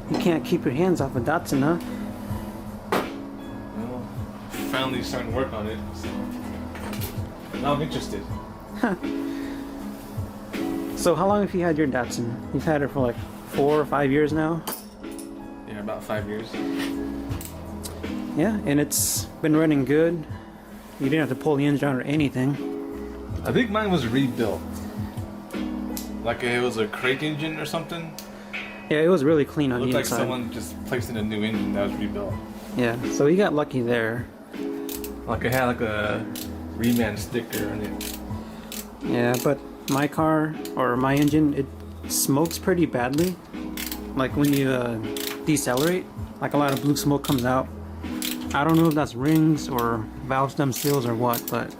You can't keep your hands off a Datsun, huh? Well, finally starting to work on it, so now I'm interested. So how long have you had your Datsun? You've had it for like 4 or 5 years now? Yeah, about 5 years. Yeah, and it's been running good. You didn't have to pull the engine out or anything. I think mine was rebuilt. Like it was a crate engine or something. Yeah, it was really clean on the Looked like inside. someone just placed in a new engine that was rebuilt. Yeah, so you got lucky there. Like it had like a reman sticker on it. Yeah, but my car, or my engine, it smokes pretty badly. Like when you decelerate, like a lot of blue smoke comes out. I don't know if that's rings or valve stem seals or what, but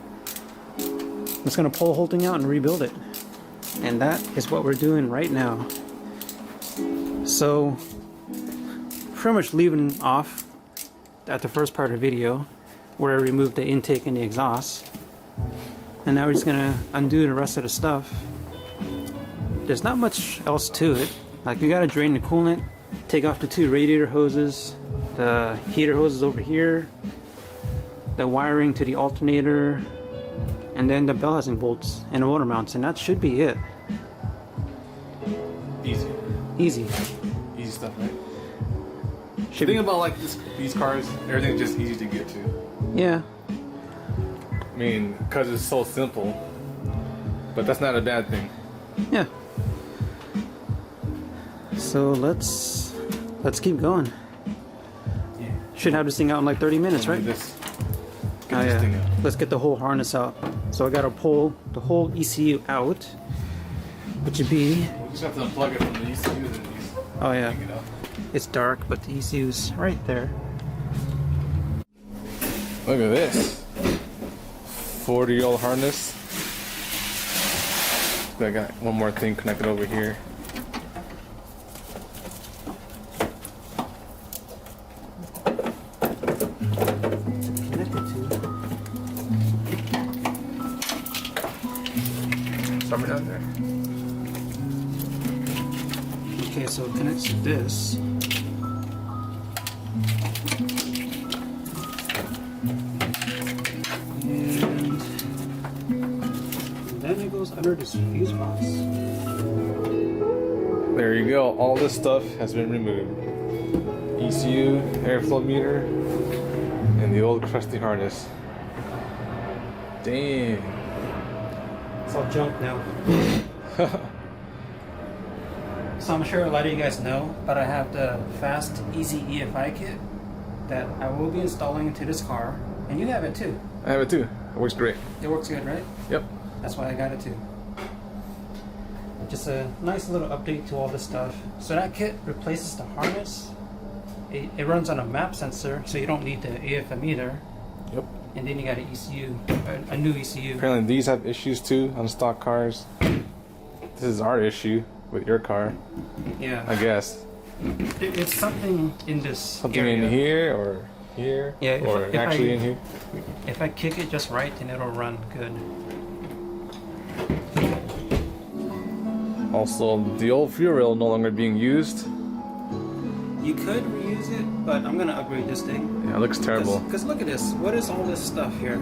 I'm just gonna pull the whole thing out and rebuild it. And that is what we're doing right now. So, pretty much leaving off at the first part of the video where I removed the intake and the exhaust. And now we're just gonna undo the rest of the stuff. There's not much else to it. Like we gotta drain the coolant, take off the 2 radiator hoses, the heater hoses over here, the wiring to the alternator, and then the bell housing bolts and the motor mounts, and that should be it. Easy. Easy. Easy stuff, right? Should Think about like these cars, everything's just easy to get to. Yeah. I mean, because it's so simple. But that's not a bad thing. Yeah. So let's keep going. Yeah. Should have this thing out in like 30 minutes, right? This. Oh Get this thing yeah. out. Let's get the whole harness out. So I gotta pull the whole ECU out, which would be. We just have to unplug it from the ECU and then Oh yeah. take it out. It's dark, but the ECU's right there. Look at this. 40-year-old harness. I got one more thing connected over here. Somewhere down there. Okay, so it connects to this. And then it goes under this fuse box. There you go. All this stuff has been removed. ECU, airflow meter, and the old crusty harness. Damn. It's all junk now. So I'm sure a lot of you guys know, but I have the Fast Easy EFI kit that I will be installing into this car, and you have it too. I have it too. It works great. It works good, right? Yep. That's why I got it too. Just a nice little update to all this stuff. So that kit replaces the harness. It runs on a map sensor, so you don't need the AFM either. Yep. And then you got an ECU, a new ECU. Apparently these have issues too on stock cars. This is our issue with your car, Yeah. I guess. It's something in this Something area. in here or here, Yeah, or if actually I- in here. If I kick it just right, then it'll run good. Also, the old fuel rail no longer being used. You could reuse it, but I'm gonna upgrade this thing. Yeah, it looks terrible. Because look at this. What is all this stuff here?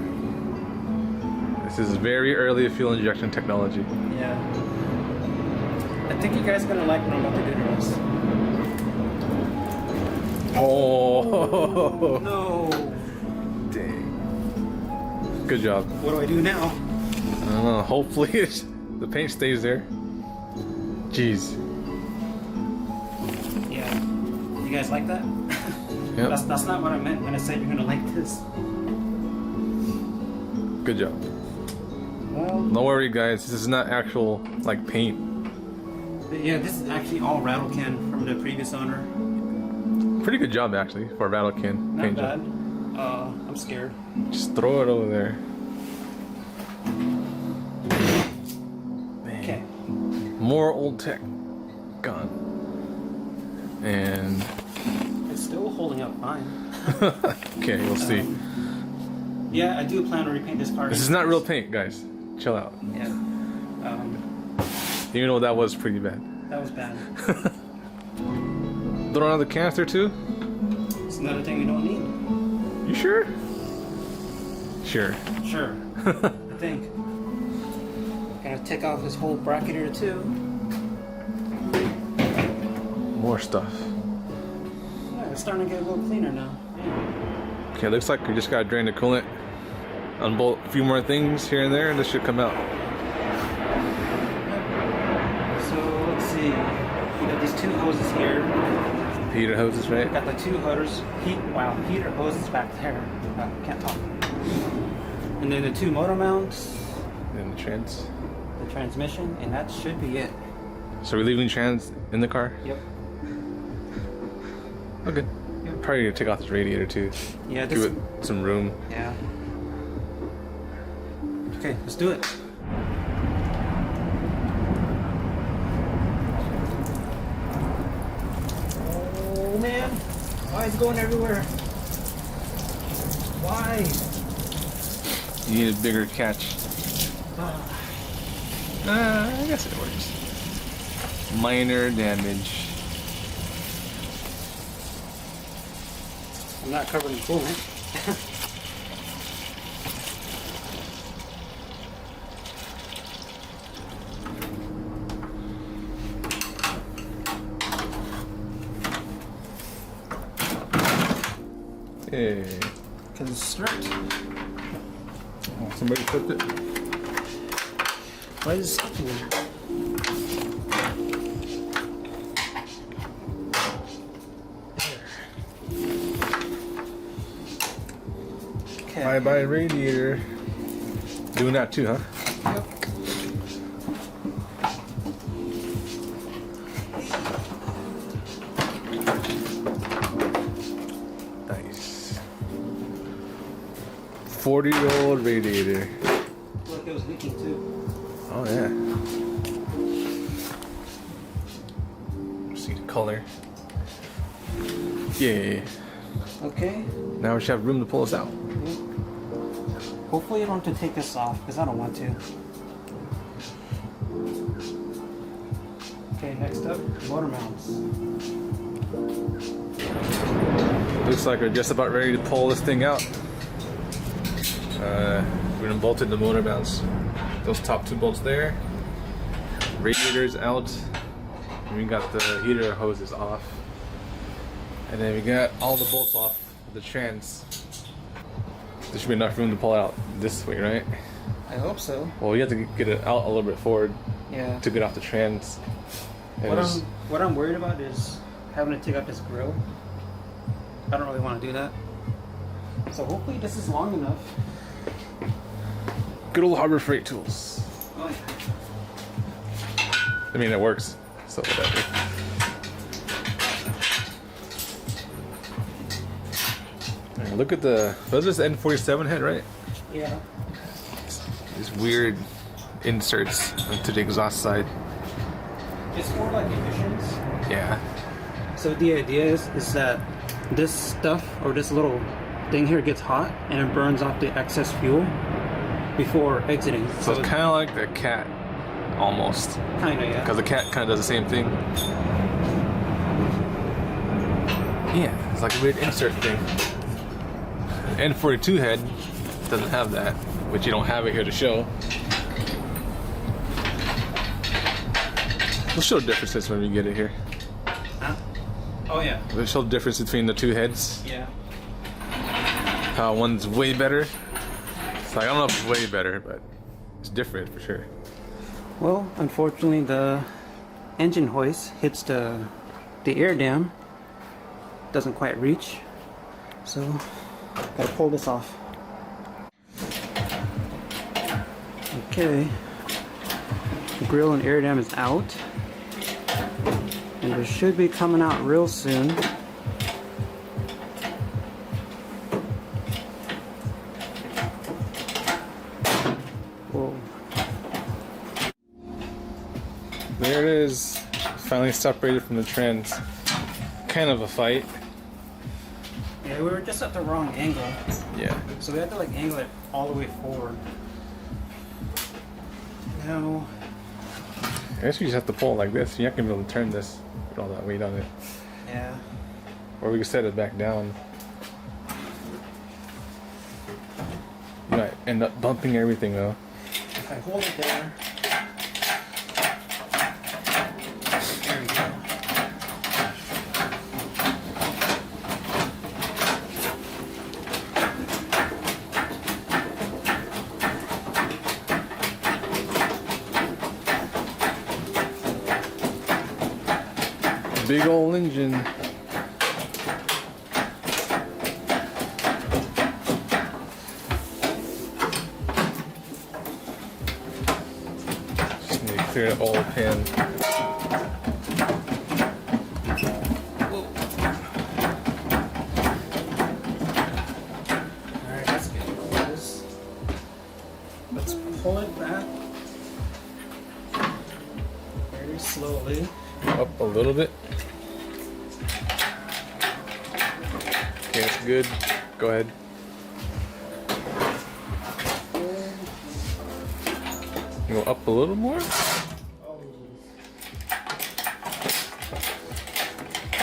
This is very early fuel injection technology. Yeah. I think you guys are gonna like what I'm about to do to this. Oh, No. dang. Good job. What do I do now? I don't know, hopefully the paint stays there. Jeez. Yeah. You guys like that? Yep. That's not what I meant when I said you're gonna like this. Good job. Well, Don't worry, guys. This is not actual like paint. yeah, this is actually all rattle can from the previous owner. Pretty good job actually for a rattle can Not paint bad. job. I'm scared. Just throw it over there. Okay. More old tech gone. And It's still holding up fine. okay, we'll see. Yeah, I do plan to repaint this car. This is not real paint, guys. Chill out. Yeah. Even though that was pretty bad. That was bad. throwing out the canister too? It's another thing we don't need. You sure? Sure. Sure. I think. Gonna take off this whole bracket here too. More stuff. Yeah, it's starting to get a little cleaner now. Okay, looks like we just gotta drain the coolant, unbolt a few more things here and there, and this should come out. So let's see. We got these two hoses here. Heater hoses, right? Got the two heaters. Heater hoses back there. Can't talk. And then the two motor mounts. And the The transmission, and that should be it. So we're leaving trans in the car? Yep. Okay. Yep. Probably gonna take off this radiator too. Yeah. Give it some room. Yeah. Okay, let's do it. Oh man, why is it going everywhere? Why? You need a bigger catch. I guess it works. Minor damage. I'm not covered in coolant. Hey. Because it's strict. Oh, somebody flipped it. Why is it stuck in there? Okay. Bye bye radiator. Doing that too, huh? Yep. Nice. 40-year-old radiator. Look, it was leaking too. Oh yeah. See the color. Yeah. Okay. Now we should have room to pull this out. Hopefully you don't have to take this off, because I don't want to. Okay, next up, motor mounts. Looks like we're just about ready to pull this thing out. We're gonna bolt in the motor mounts. Those top two bolts there. Radiator's out. And we got the heater hoses off. And then we got all the bolts off the trans. There should be enough room to pull it out this way, right? I hope so. Well, you have to get it out a little bit forward Yeah. to get off the trans. And What I'm worried about is having to take out this grill. I don't really want to do that. So hopefully this is long enough. good old Harbor Freight tools. Oh, yeah. I mean, it works, so whatever. And look at the, was this N47 head, right? Yeah. These weird inserts to the exhaust side. It's more like emissions. Yeah. So the idea is that this stuff or this little thing here gets hot and it burns off the excess fuel before exiting. So it's kind of like the cat, almost. Kind of, yeah. Because the cat kind of does the same thing. Yeah, it's like a weird insert thing. N42 head doesn't have that, which you don't have it here to show. We'll show differences when we get it here. Huh? Oh yeah. We'll show the difference between the two heads. Yeah. How one's way better. It's like, I don't know if it's way better, but it's different for sure. Well, unfortunately, the engine hoist hits the air dam. Doesn't quite reach, so gotta pull this off. Okay, the grill and air dam is out, and it should be coming out real soon. Whoa. There it is, finally separated from the trans. Kind of a fight. Yeah, we were just at the wrong angle, Yeah. so we had to like angle it all the way forward. Now, I guess you just have to pull it like this. You're not gonna be able to turn this with all that weight on it. Yeah. Or we can set it back down. You might end up bumping everything though. If I hold it there. There we go. Big old engine. Just need to clear the oil pan. Alright, let's get this. Let's pull it back very slowly. Up a little bit. Okay, that's good. Go ahead. Go up a little more.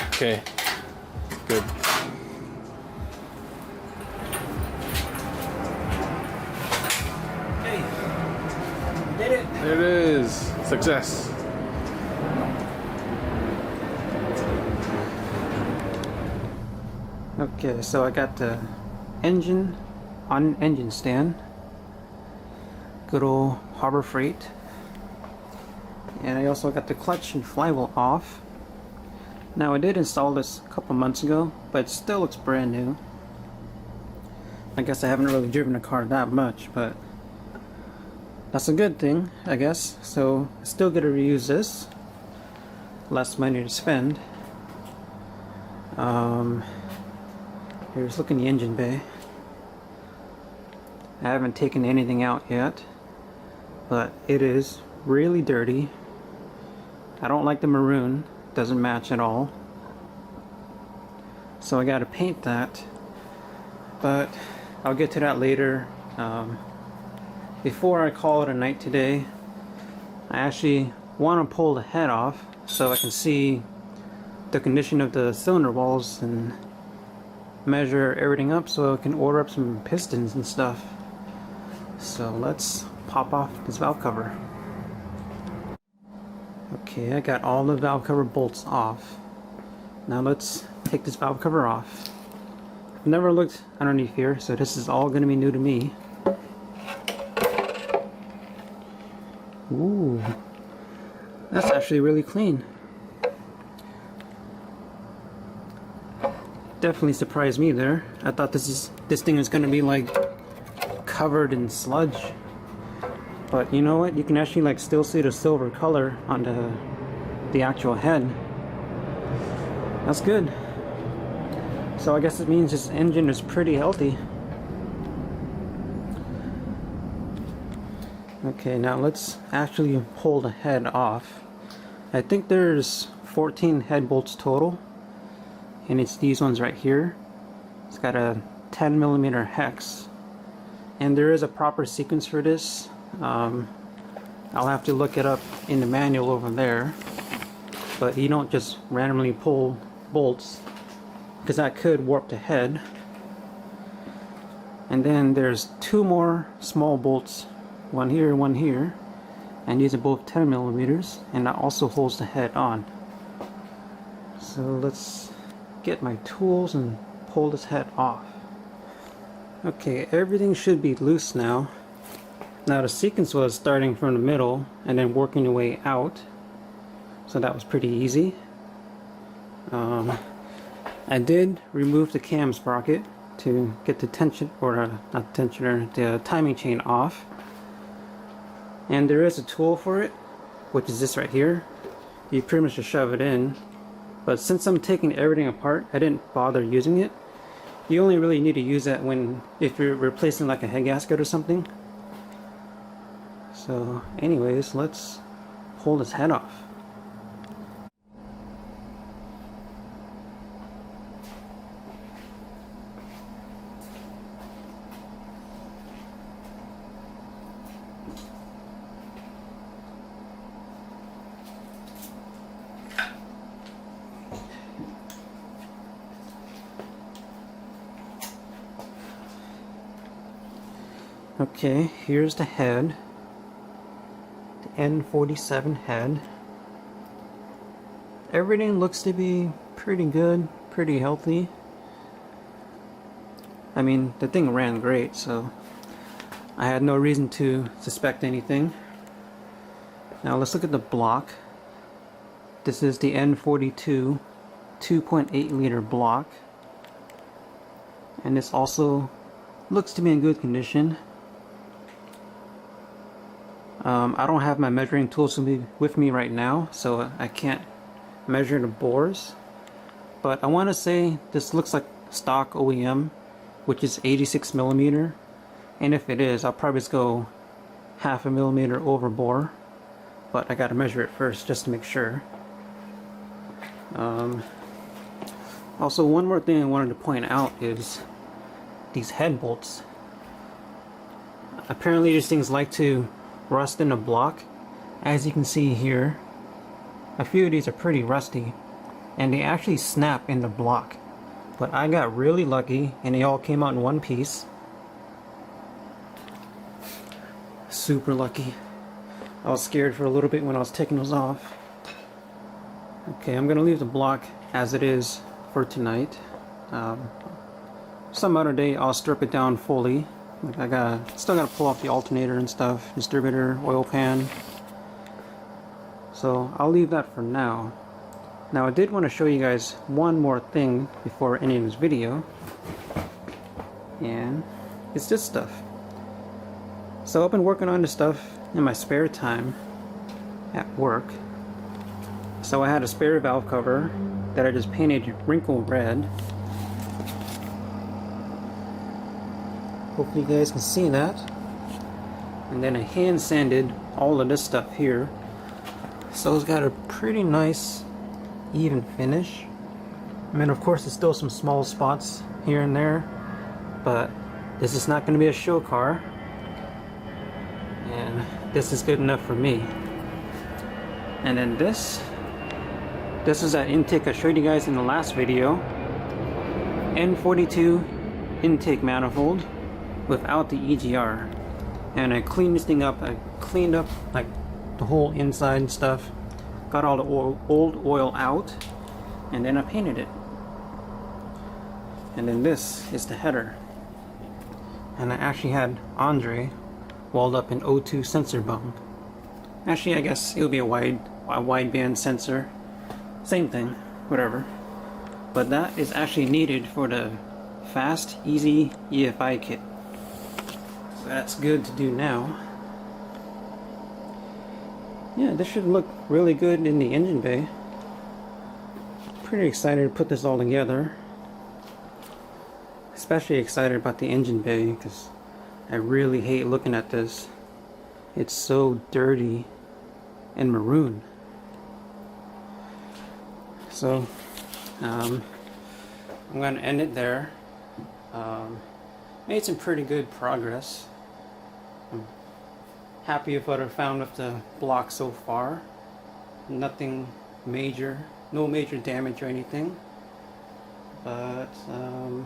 Okay, good. Hey, did it. There it is. Success. Okay, so I got the engine on engine stand. Good old Harbor Freight. And I also got the clutch and flywheel off. Now I did install this a couple months ago, but it still looks brand new. I guess I haven't really driven the car that much, but that's a good thing, I guess. So I still get to reuse this. Less money to spend. Here's looking the engine bay. I haven't taken anything out yet, but it is really dirty. I don't like the maroon, doesn't match at all. So I gotta paint that, but I'll get to that later. Before I call it a night today, I actually want to pull the head off so I can see the condition of the cylinder walls and measure everything up so I can order up some pistons and stuff. So let's pop off this valve cover. Okay, I got all the valve cover bolts off. Now let's take this valve cover off. I've never looked underneath here, so this is all going to be new to me. Ooh, that's actually really clean. Definitely surprised me there. I thought this thing was going to be like covered in sludge, but you know what? You can actually like still see the silver color on the actual head. That's good. So I guess it means this engine is pretty healthy. Okay, now let's actually pull the head off. I think there's 14 head bolts total, and it's these ones right here. It's got a 10mm hex, and there is a proper sequence for this. I'll have to look it up in the manual over there, but you don't just randomly pull bolts because that could warp the head. And then there's two more small bolts, one here, and these are both 10mm, and that also holds the head on. So let's get my tools and pull this head off. Okay, everything should be loose now. Now the sequence was starting from the middle and then working the way out, so that was pretty easy. I did remove the cam sprocket to get the tension, or not tensioner, the timing chain off. And there is a tool for it, which is this right here. You pretty much just shove it in. But since I'm taking everything apart, I didn't bother using it. You only really need to use that if you're replacing like a head gasket or something. So anyways, let's pull this head off. Okay, here's the head. The N47 head. Everything looks to be pretty good, pretty healthy. I mean, the thing ran great, so I had no reason to suspect anything. Now let's look at the block. This is the N42 2.8 liter block, and this also looks to be in good condition. I don't have my measuring tools with me right now, so I can't measure the bores, but I want to say this looks like stock OEM, which is 86 millimeter, and if it is, I'll probably just go 0.5 millimeter over bore, but I gotta measure it first just to make sure. Also, one more thing I wanted to point out is these head bolts. Apparently these things like to rust in the block. As you can see here, a few of these are pretty rusty, and they actually snap in the block. But I got really lucky and they all came out in one piece. Super lucky. I was scared for a little bit when I was taking those off. Okay, I'm gonna leave the block as it is for tonight. Some other day I'll strip it down fully. Like still gotta pull off the alternator and stuff, distributor, oil pan. So I'll leave that for now. Now I did want to show you guys one more thing before ending this video, and it's this stuff. So I've been working on this stuff in my spare time at work. So I had a spare valve cover that I just painted wrinkle red. Hopefully you guys can see that. And then I hand sanded all of this stuff here. So it's got a pretty nice even finish. I mean, of course there's still some small spots here and there, but this is not going to be a show car, and this is good enough for me. And then this is that intake I showed you guys in the last video. N42 intake manifold without the EGR, and I cleaned this thing up. I cleaned up like the whole inside and stuff, got all the old oil out, and then I painted it. And then this is the header, and I actually had Andre walled up an O2 sensor bung. Actually, I guess it would be a wideband sensor, same thing, whatever. But that is actually needed for the fast, easy EFI kit. So that's good to do now. Yeah, this should look really good in the engine bay. Pretty excited to put this all together. Especially excited about the engine bay because I really hate looking at this. It's so dirty and maroon. So I'm going to end it there. Made some pretty good progress. I'm happy with what I found with the block so far. Nothing major, no major damage or anything. But I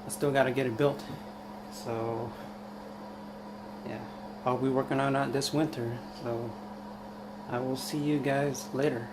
still got to get it built. So yeah, I'll be working on that this winter. So I will see you guys later.